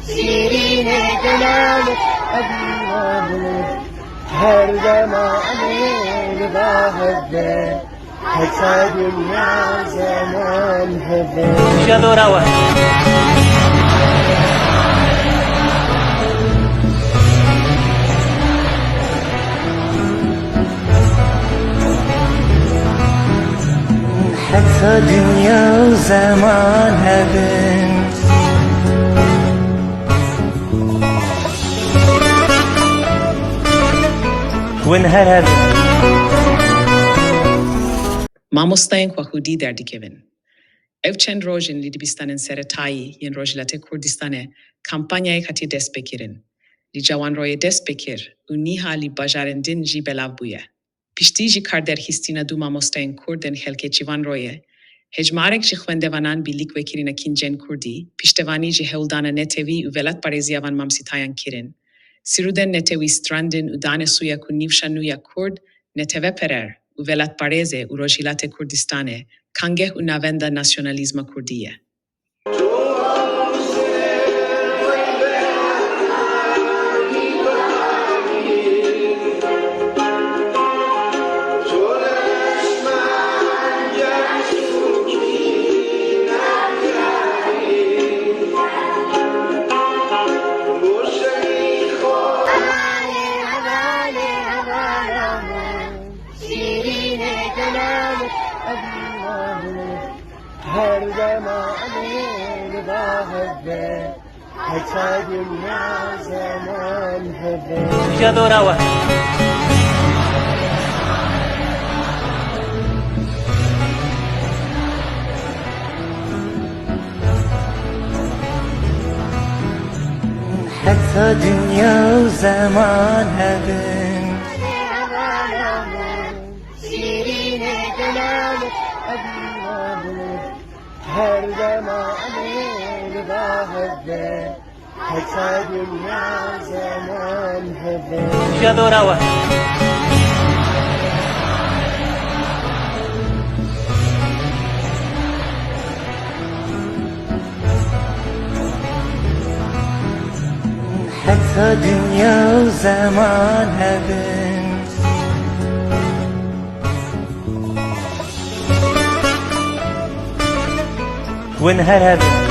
شیرین جلالت أبيض هر زمان باهده حتى دنيا زمان هده شادو روح حتى دنيا وزمان هبن وانهرب Mamostayên Xwedî derdikevin. Ev çend rojên li dibistanên seretayî yên Rojhilatê Kurdistanê kampanyayek hatî dest pêkirin. Li cawan royê dest pêkir û nîha li mijarên din jî belav bûye. Piştî jî karderxîstina du mamostayên Kurd yên xelkê çîvan royê, hejmarek ji xwendevanan bi lîkvekirîna kincên Kurdî, piştevanî ji hewldana netewî û velatparêziya van mamsîtayan kirin. Sirûdên netewî strandin û danê sûya ku nîvşa nû ya Kurd neteve perer û velatparêzê û Rojhilatê Kurdistanê kangeh û navenda nasyonalîzma Kurdî ye. هر زمان باهده حتى دنيا زمان هده شادو روح حتى دنيا وزمان هبن شيرين جلالك أبيض هر زمان باهده حتى دنيا زمان هده شادو روح حتى دنيا وزمان هبن وانهرب